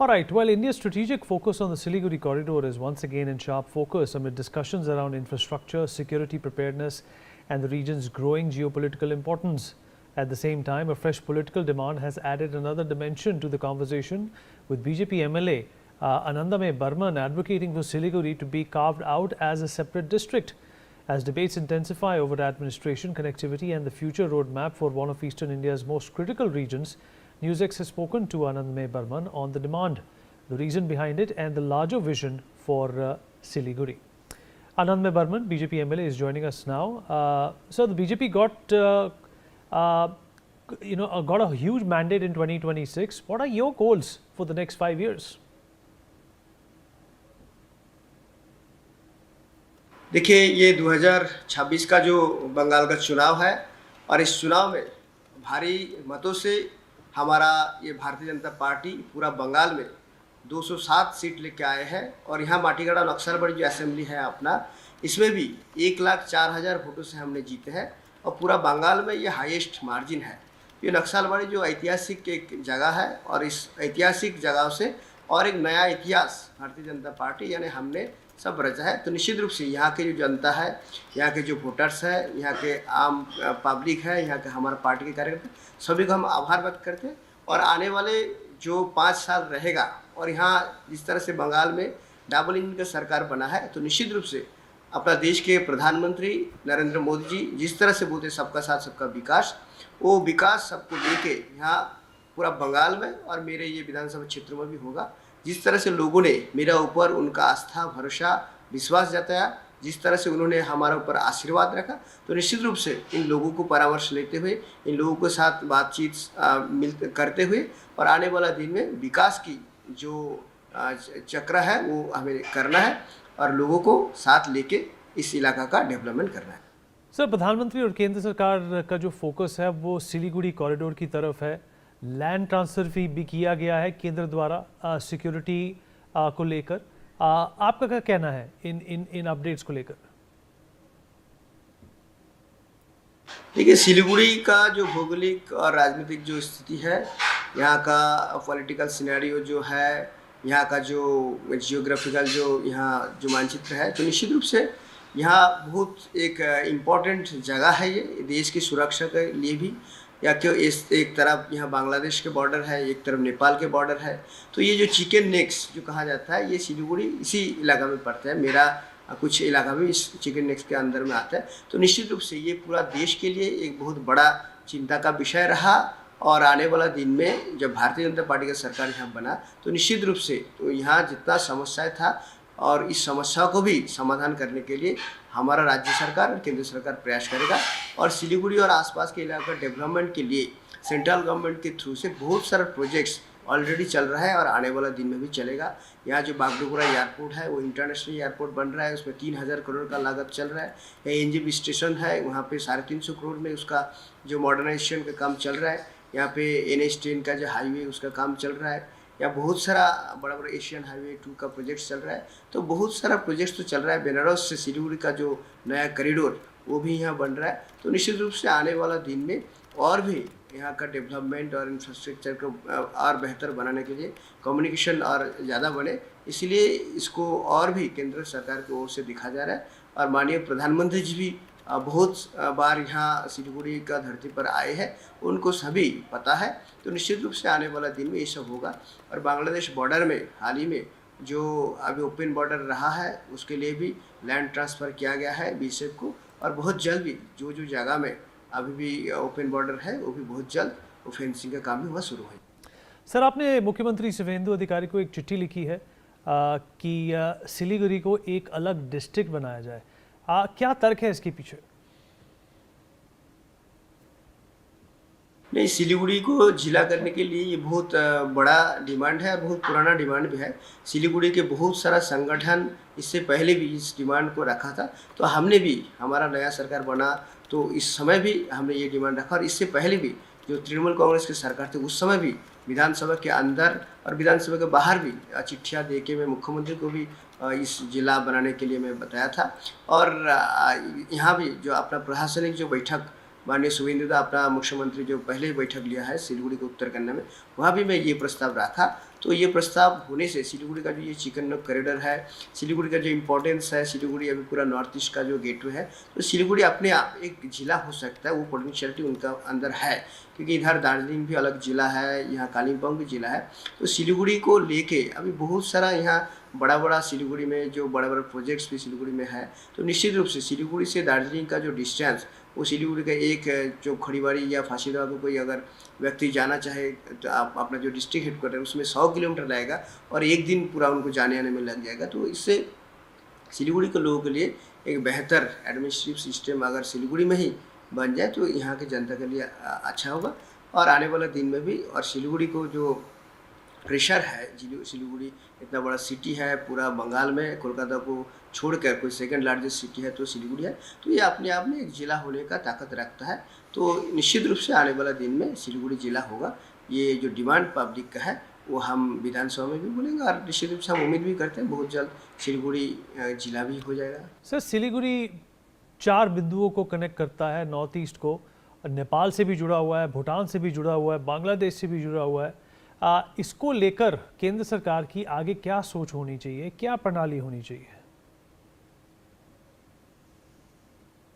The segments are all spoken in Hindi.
All right, well, India's strategic focus on the Siliguri corridor is once again in sharp focus amid discussions around infrastructure, security preparedness, and the region's growing geopolitical importance. At the same time, a fresh political demand has added another dimension to the conversation, with BJP MLA Anandamay Barman advocating for Siliguri to be carved out as a separate district. As debates intensify over administration, connectivity, and the future roadmap for one of Eastern India's most critical regions, NewsX has spoken to Anandamay Barman on the demand, the reason behind it, and the larger vision for Siliguri. Anandamay Barman, BJP MLA, is joining us now. So the BJP got a huge mandate in 2026. What are your goals for the next 5 years? देखिए, ये 2026 का जो बंगाल का चुनाव है और इस चुनाव में भारी मतों से हमारा ये भारतीय जनता पार्टी पूरा बंगाल में 207 सीट लेके आए हैं और यहाँ माटीगढ़ नक्सलबाड़ी जो असेंबली है अपना, इसमें भी 1,04,000 वोटों से हमने जीते हैं और पूरा बंगाल में ये हाईएस्ट मार्जिन है। ये नक्सलबाड़ी जो ऐतिहासिक एक जगह है और इस ऐतिहासिक जगह से और एक नया इतिहास भारतीय जनता पार्टी यानी हमने सब रचा है। तो निश्चित रूप से यहाँ के जो जनता है, यहाँ के जो वोटर्स है, यहाँ के आम पब्लिक है, यहाँ के हमारे पार्टी के कार्यकर्ता, सभी को हम आभार व्यक्त करते हैं। और आने वाले जो 5 साल रहेगा और यहाँ जिस तरह से बंगाल में डबल इंजन का सरकार बना है, तो निश्चित रूप से अपना देश के प्रधानमंत्री नरेंद्र मोदी जी जिस तरह से बोलते सबका साथ सबका विकास, वो विकास सबको लेके यहाँ पूरा बंगाल में और मेरे ये विधानसभा क्षेत्र में भी होगा। जिस तरह से लोगों ने मेरा ऊपर उनका आस्था, भरोसा, विश्वास जताया, जिस तरह से उन्होंने हमारे ऊपर आशीर्वाद रखा, तो निश्चित रूप से इन लोगों को परामर्श लेते हुए, इन लोगों के साथ बातचीत करते हुए और आने वाला दिन में विकास की जो चक्र है वो हमें करना है और लोगों को साथ लेके इस इलाका का डेवलपमेंट करना है। सर, प्रधानमंत्री और केंद्र सरकार का जो फोकस है वो सिलीगुड़ी कॉरिडोर की तरफ है। लैंड ट्रांसफर भी किया गया है केंद्र द्वारा सिक्योरिटी को लेकर। आपका क्या कहना है इन अपडेट्स को लेकर? देखिए, सिलीगुड़ी का जो भौगोलिक और राजनीतिक जो स्थिति है, यहाँ का पॉलिटिकल सिनेरियो जो है, यहाँ का जो जियोग्राफिकल जो यहाँ जो मानचित्र है, तो निश्चित रूप से यहाँ बहुत एक इम्पॉर्टेंट जगह है ये देश की सुरक्षा के लिए भी। या क्यों इस एक तरफ यहाँ बांग्लादेश के बॉर्डर है, एक तरफ नेपाल के बॉर्डर है, तो ये जो चिकन नेक्स जो कहा जाता है, ये सिलीगुड़ी इसी इलाका में पड़ता है। मेरा कुछ इलाका भी इस चिकन नेक्स के अंदर में आता है। तो निश्चित रूप से ये पूरा देश के लिए एक बहुत बड़ा चिंता का विषय रहा और आने वाला दिन में जब भारतीय जनता पार्टी का सरकार यहाँ बना, तो निश्चित रूप से तो यहाँ जितना समस्या था और इस समस्या को भी समाधान करने के लिए हमारा राज्य सरकार और केंद्र सरकार प्रयास करेगा और सिलीगुड़ी और आसपास के इलाका डेवलपमेंट के लिए सेंट्रल गवर्नमेंट के थ्रू से बहुत सारे प्रोजेक्ट्स ऑलरेडी चल रहा है और आने वाला दिन में भी चलेगा। यहाँ जो बागडोगरा एयरपोर्ट है वो इंटरनेशनल एयरपोर्ट बन रहा है, उसमें 3,000 करोड़ का लागत चल रहा है। एनजेबी स्टेशन है, वहाँ पे 350 करोड़ में उसका जो मॉडर्नाइजेशन का काम चल रहा है। यहाँ पे NH10 का जो हाईवे उसका काम चल रहा है। या बहुत सारा बड़ा बड़ा एशियन हाईवे 2 का प्रोजेक्ट चल रहा है। तो बहुत सारा प्रोजेक्ट तो चल रहा है। बेनारस से सिलीगुड़ी का जो नया कॉरिडोर वो भी यहाँ बन रहा है। तो निश्चित रूप से आने वाला दिन में और भी यहाँ का डेवलपमेंट और इंफ्रास्ट्रक्चर को और बेहतर बनाने के लिए कम्युनिकेशन और ज़्यादा बने, इसलिए इसको और भी केंद्र सरकार की ओर से दिखा जा रहा है। और माननीय प्रधानमंत्री जी भी बहुत बार यहाँ सिलीगुड़ी का धरती पर आए हैं, उनको सभी पता है। तो निश्चित रूप से आने वाला दिन में ये सब होगा। और बांग्लादेश बॉर्डर में हाल ही में जो अभी ओपन बॉर्डर रहा है उसके लिए भी लैंड ट्रांसफ़र किया गया है BSF को और बहुत जल्द भी जो जो जगह में अभी भी ओपन बॉर्डर है वो भी बहुत जल्द वो फेंसिंग का काम भी हुआ शुरू है। सर, आपने मुख्यमंत्री शुभेंदु अधिकारी को एक चिट्ठी लिखी है कि सिलीगुड़ी को एक अलग डिस्ट्रिक्ट बनाया जाए। क्या तर्क है इसके पीछे? नहीं, सिलीगुड़ी को जिला करने के लिए ये बहुत बड़ा डिमांड है और बहुत पुराना डिमांड भी है। सिलीगुड़ी के बहुत सारा संगठन इससे पहले भी इस डिमांड को रखा था। तो हमने भी, हमारा नया सरकार बना तो इस समय भी हमने ये डिमांड रखा और इससे पहले भी जो तृणमूल कांग्रेस की सरकार थी उस समय भी विधानसभा के अंदर और विधानसभा के बाहर भी चिट्ठियाँ दे के मैं मुख्यमंत्री को भी इस जिला बनाने के लिए मैं बताया था। और यहाँ भी जो अपना प्रशासनिक जो बैठक माननीय शुभेंदु दा अपना मुख्यमंत्री जो पहले ही बैठक लिया है सिलीगुड़ी को उत्तर करने में, वहाँ भी मैं ये प्रस्ताव रखा। तो ये प्रस्ताव होने से सिलीगुड़ी का जो ये चिकन कॉरिडोर है, सिलीगुड़ी का जो इम्पोर्टेंस है, सिलीगुड़ी अभी पूरा नॉर्थ ईस्ट का जो गेटवे है, तो सिलीगुड़ी अपने आप एक जिला हो सकता है, वो पोटेंशियलिटी उनका अंदर है, क्योंकि इधर दार्जिलिंग भी अलग ज़िला है, यहाँ कालिम्पोंग भी ज़िला है। तो सिलीगुड़ी को लेके अभी बहुत सारा यहाँ बड़ा सिलीगुड़ी में जो बड़ा प्रोजेक्ट्स भी सिलीगुड़ी में है, तो निश्चित रूप से सिलीगुड़ी से दार्जिलिंग का जो डिस्टेंस, वो सिलीगुड़ी का एक जो खड़ीबाड़ी या फांसीदह को कोई अगर व्यक्ति जाना चाहे तो आप अपना जो डिस्ट्रिक्ट हेडक्वार्टर है उसमें 100 किलोमीटर लगेगा और एक दिन पूरा उनको जाने आने में लग जाएगा। तो इससे सिलीगुड़ी के लोगों के लिए एक बेहतर एडमिनिस्ट्रेटिव सिस्टम अगर सिलीगुड़ी में ही बन जाए तो यहाँ की जनता के लिए अच्छा होगा और आने वाले दिन में भी। और सिलीगुड़ी को जो प्रेशर है, सिलीगुड़ी इतना बड़ा सिटी है पूरा बंगाल में, कोलकाता को छोड़कर कोई सेकंड लार्जेस्ट सिटी है तो सिलीगुड़ी है, तो ये अपने आप में एक ज़िला होने का ताकत रखता है। तो निश्चित रूप से आने वाला दिन में सिलीगुड़ी ज़िला होगा। ये जो डिमांड पब्लिक का है वो हम विधानसभा में भी बोलेंगे और निश्चित रूप से हम उम्मीद भी करते हैं बहुत जल्द सिलीगुड़ी ज़िला भी हो जाएगा। सर, सिलीगुड़ी 4 बिंदुओं को कनेक्ट करता है, नॉर्थ ईस्ट को, नेपाल से भी जुड़ा हुआ है, भूटान से भी जुड़ा हुआ है, बांग्लादेश से भी जुड़ा हुआ है। इसको लेकर केंद्र सरकार की आगे क्या सोच होनी चाहिए, क्या प्रणाली होनी चाहिए?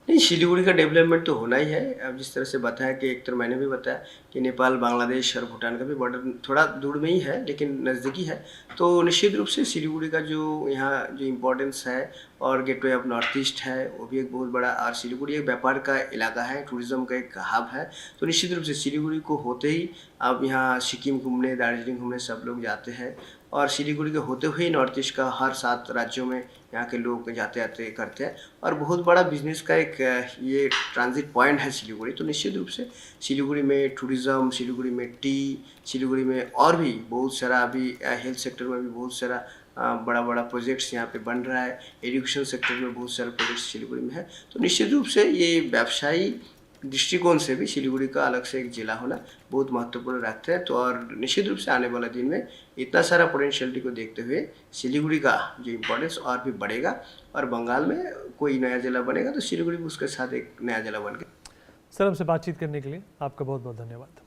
नहीं, सिलीगुड़ी का डेवलपमेंट तो होना ही है। अब जिस तरह से बताया कि एक तो मैंने भी बताया कि नेपाल, बांग्लादेश और भूटान का भी बॉर्डर थोड़ा दूर में ही है लेकिन नज़दीकी है। तो निश्चित रूप से सिलीगुड़ी का जो यहाँ जो इम्पोर्टेंस है और गेटवे ऑफ नॉर्थ ईस्ट है वो भी एक बहुत बड़ा, और सिलीगुड़ी एक व्यापार का इलाका है, टूरिज़्म का एक हब है। तो निश्चित रूप से सिलीगुड़ी को होते ही अब यहाँ सिक्किम घूमने, दार्जिलिंग घूमने सब लोग जाते हैं और सिलीगुड़ी के होते हुए नॉर्थ ईस्ट का हर 7 राज्यों में यहाँ के लोग जाते आते करते हैं और बहुत बड़ा बिजनेस का एक ये ट्रांजिट पॉइंट है सिलीगुड़ी। तो निश्चित रूप से सिलीगुड़ी में टूरिज़्म, सिलीगुड़ी में टी, सिलीगुड़ी में और भी बहुत सारा अभी हेल्थ सेक्टर में भी बहुत सारा बड़ा प्रोजेक्ट्स यहाँ पे बन रहा है। एजुकेशन सेक्टर में बहुत सारे प्रोजेक्ट्स सिलीगुड़ी में है। तो निश्चित रूप से ये व्यवसायी दृष्टिकोण से भी सिलीगुड़ी का अलग से एक जिला होना बहुत महत्वपूर्ण रखते हैं। तो और निश्चित रूप से आने वाला दिन में इतना सारा पोटेंशियलिटी को देखते हुए सिलीगुड़ी का जो इम्पोर्टेंस और भी बढ़ेगा और बंगाल में कोई नया जिला बनेगा तो सिलीगुड़ी भी उसके साथ एक नया जिला बन गया। सर, हमसे बातचीत करने के लिए आपका बहुत बहुत धन्यवाद।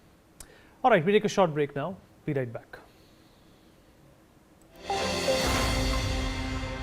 Alright, we take a short break now, be right back.